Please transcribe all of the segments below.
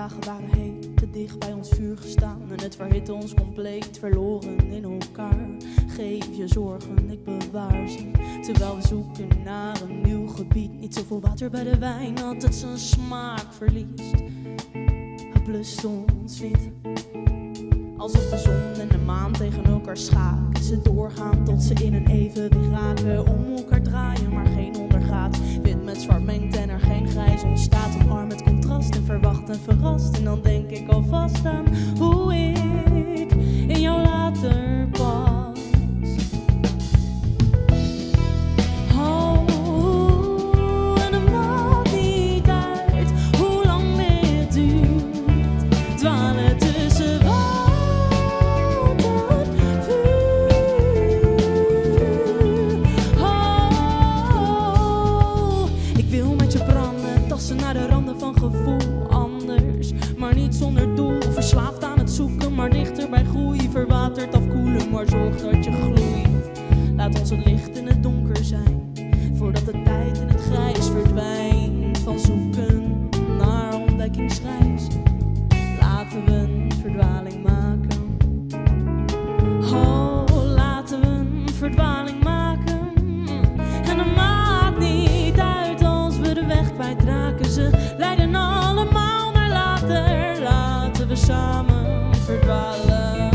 dagen waren heet, te dicht bij ons vuur gestaan. En het verhitte ons compleet, verloren in elkaar. Geef je zorgen, ik bewaar ze. Terwijl we zoeken naar een nieuw gebied. Niet zoveel water bij de wijn, dat het zijn smaak verliest. Het blust ons niet. Alsof de zon en de maan tegen elkaar schaken. Ze doorgaan tot ze in een evenwicht raken. Om elkaar draaien, maar geen ondergaat. Wit met zwart mengt en er geen grijs ontstaat. Omarm het contrast en verwacht en verrast. En dan denk ik alvast aan hoe ik in jou later pas. Naar de randen van gevoel, anders, maar niet zonder doel. Verslaafd aan het zoeken, maar dichterbij groei. Verwaterd afkoelen, maar zorg dat je gloeit. Laat ons het licht in het donker zijn, voordat de tijd in het grijs verdwijnt. Van zoeken naar ontdekkingsreis, laten we een verdwaling maken. Oh, laten we een verdwaling maken. En het maakt niet uit als we de weg kwijtraken. Ze leiden allemaal naar later. Laten we samen verdwalen.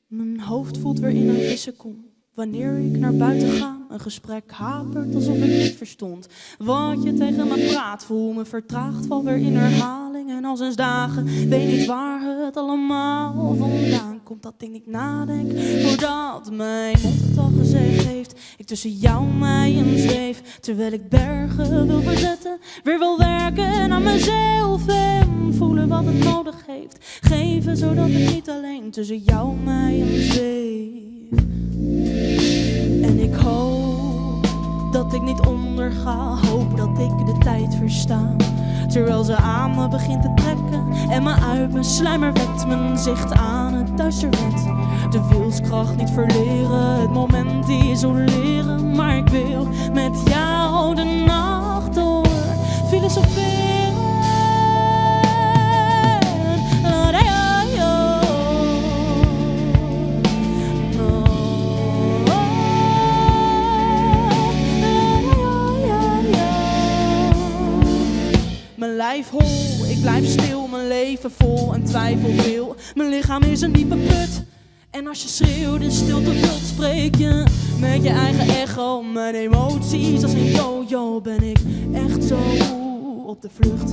Mijn hoofd voelt weer in een vissenkom. Wanneer ik naar buiten ga, een gesprek hapert alsof ik niet verstond. Wat je tegen me praat, voel me vertraagd, val weer in herhaling. En al sinds dagen, weet niet waar het allemaal vandaan komt. Dat ik niet nadenk, voordat mijn mond het al gezegd heeft. Ik tussen jou, mij en zweef, terwijl ik bergen wil verzetten. Weer wil werken aan mezelf en voelen wat het nodig heeft. Geven, zodat ik niet alleen tussen jou, mij en zweef. En ik hoop dat ik niet onderga, hoop dat ik de tijd versta. Terwijl ze aan me begint te trekken en me uit mijn sluimer wekt. Mijn zicht aan het duister wet. De wilskracht niet verleren, het moment isoleren. Maar ik wil met jou de nacht door filosoferen. Mijn lijf hol, ik blijf stil, mijn leven vol en twijfel veel. Mijn lichaam is een diepe put En als je schreeuwt in stilte wilt, spreek je met je eigen echo. Mijn emoties als een yo-yo, ben ik echt zo op de vlucht.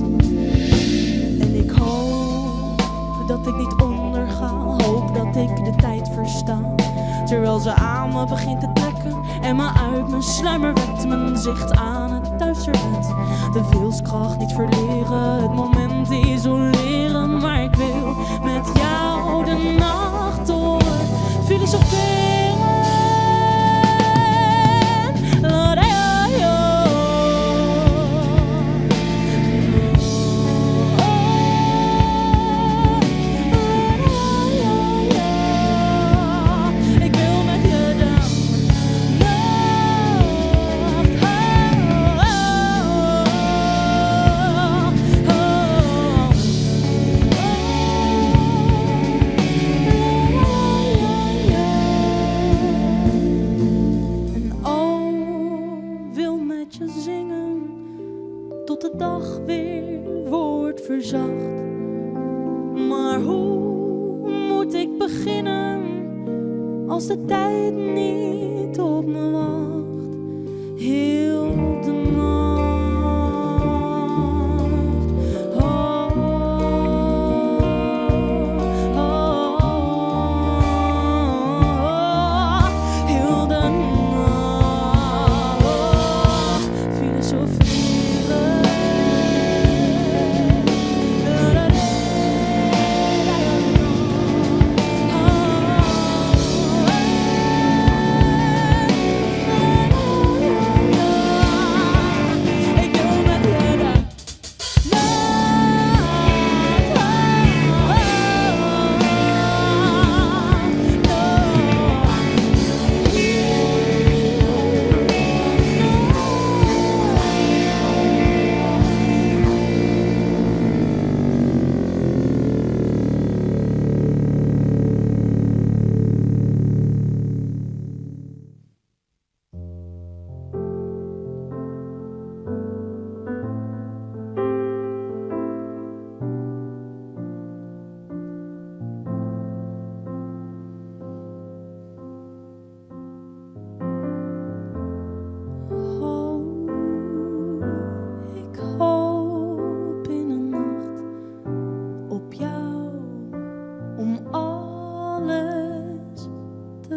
En ik hoop dat ik niet onderga, hoop dat ik de tijd versta. Terwijl ze aan me begint te trekken en me uit mijn sluimer wekt. Mijn zicht aan het duisterbed, de wilskracht niet verleren, het moment isoleren. Maar ik wil met jou de nacht door filosoferen. Tot de dag weer wordt verzacht. Maar hoe moet ik beginnen als de tijd niet op me wacht? Heel de nacht. Oh, oh, oh, heel de nacht. Oh, filosofie.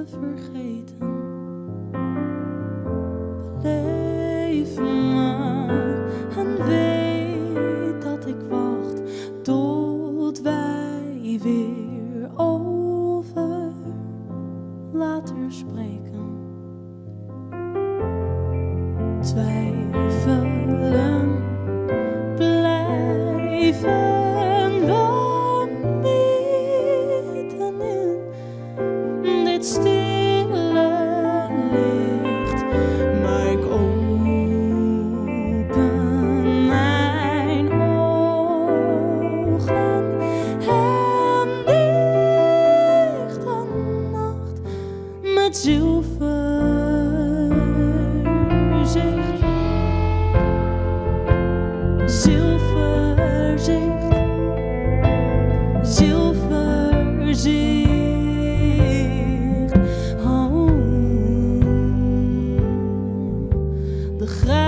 Vergeten. Beleef me en weet dat ik wacht tot wij weer over later spreken. Twijfelen blijven. Zilverzicht, zilverzicht, zilverzicht. Oh, de grijze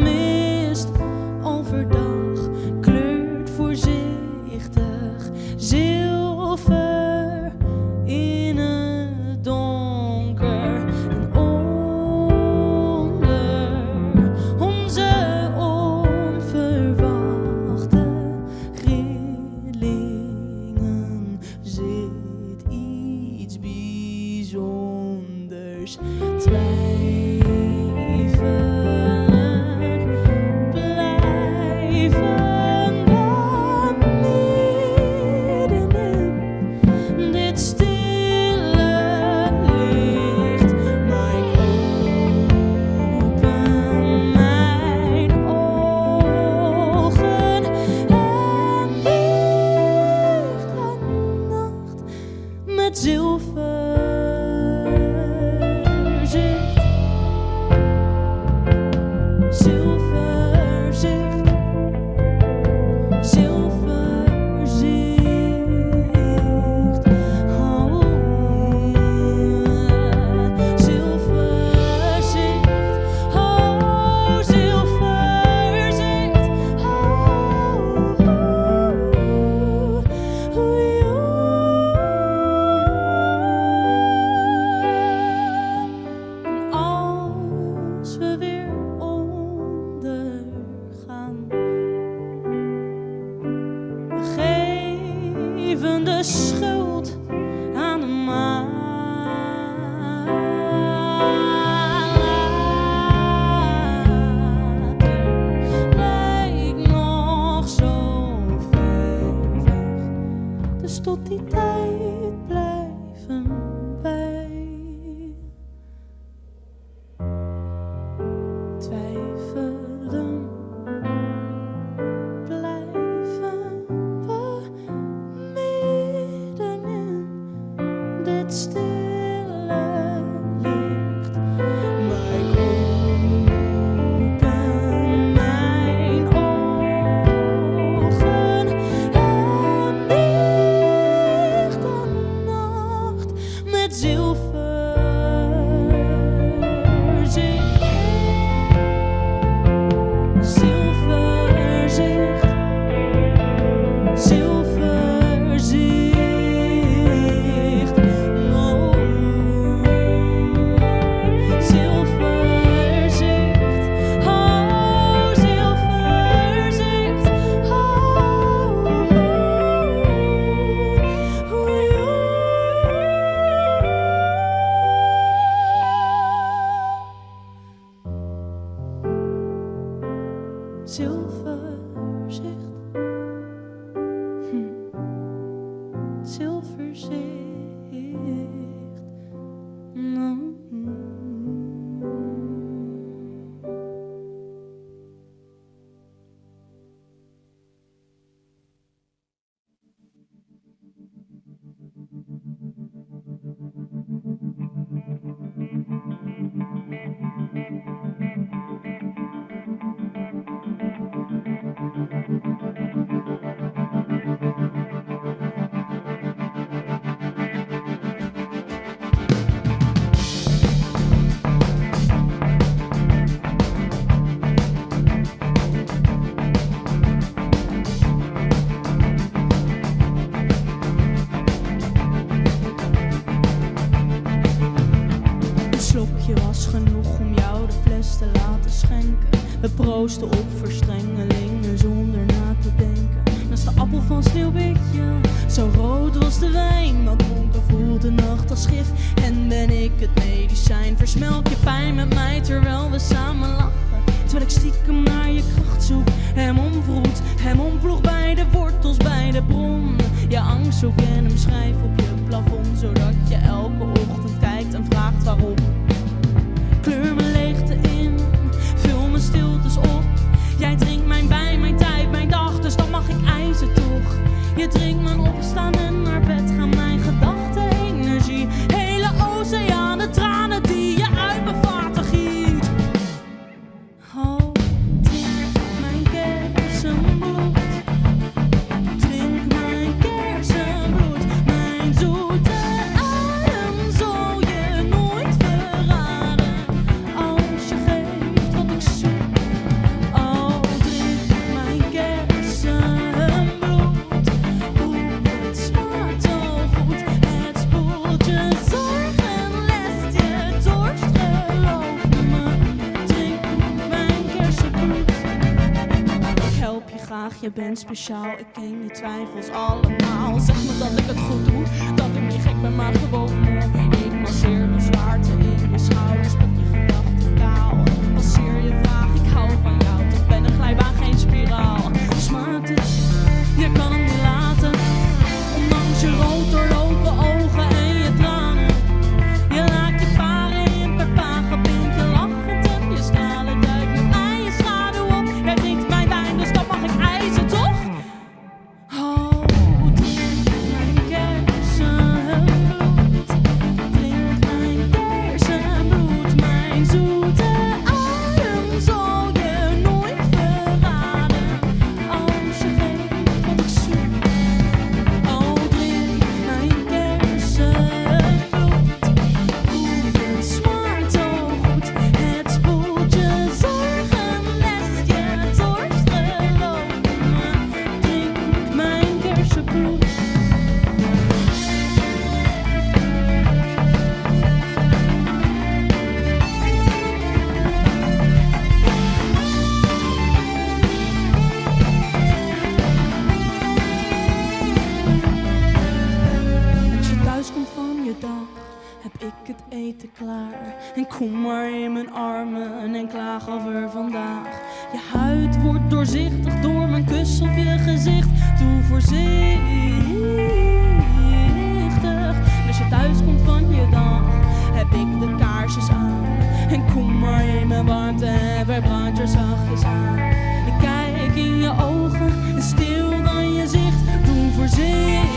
mist overdag kleurt voorzichtig zilver. In het donker en onder onze onverwachte rillingen zit iets bijzonders. Twijfelen blijven. Zilverzicht. Zilverzicht. Zilverzicht. Was genoeg om jou de fles te laten schenken. We proosten op verstrengelingen zonder na te denken. Dat is de appel van Sneeuwwitje, zo rood was de wijn. Maar dronken voelt de nacht als gif en ben ik het medicijn. Versmelk je pijn met mij terwijl we samen lachen. Terwijl ik stiekem naar je kracht zoek, hem omvroet, hem omploeg bij de wortels, bij de bron. Je angst zoek en hem schrijf op je plafond, zodat je elke ochtend kijkt en vraagt waarom. Kleur mijn leegte in, vul mijn stiltes op. Jij drinkt mijn bij, mijn tijd, mijn dag, dus dan mag ik eisen toch. Je drinkt mijn opstaan en naar bed gaan, mijn gedachten, energie. Hele oceanen, tranen die je uit mijn vaten giet. Oh, drink mijn kersenbloed. Drink mijn kersenbloed. Mijn zoete adem zal je nooit verraden. Als je geeft wat ik zoek. Oh, drink mijn kersenbloed. Oeh, het smaakt zo goed. Het spoelt je zorg en lest je dorst. Geloof me, drink mijn kersenbloed. Ik help je graag, je bent speciaal. Ik ken je twijfels allemaal. Zeg me dat ik het goed doe, dat ik niet gek ben, maar gewoon moe. Ik masseer mijn zwaarte in je schouders, pak je gedachten kaal. Passeer je vraag, ik hou van jou, toch ben een glijbaan, geen spiraal. Smaakt het, je kan het niet laten. Ondanks je rood doorlopen ogen en je tranen. Je laat je paren in per vage pink, je lachend en je stralen. Duikt met mij je schaduw op. Jij drinkt mijn wijn, dus dat mag ik eisen, toch? Oh, drink mijn kersenbloed. Drink mijn kersenbloed. Mijn zoete adem zal je nooit verraden. Als je geeft wat ik zoek. Oh, drink mijn kersenbloed. Oeh, het smaakt zo goed. Het spoelt je zorgen, lest je dorst. Geloof me, drink mijn kersenbloed. Als je thuis komt van je dag, heb ik het eten klaar. En kom maar in mijn armen en klaag over vandaag. Je huid wordt doorzichtig door mijn kus op je gezicht. Doe voorzichtig. Als je thuis komt van je dag, heb ik de kaarsjes aan. En kom maar in mijn warmte en verbrand je zachtjes aan. Ik kijk in je ogen en stil dan je zicht. Doe voorzichtig.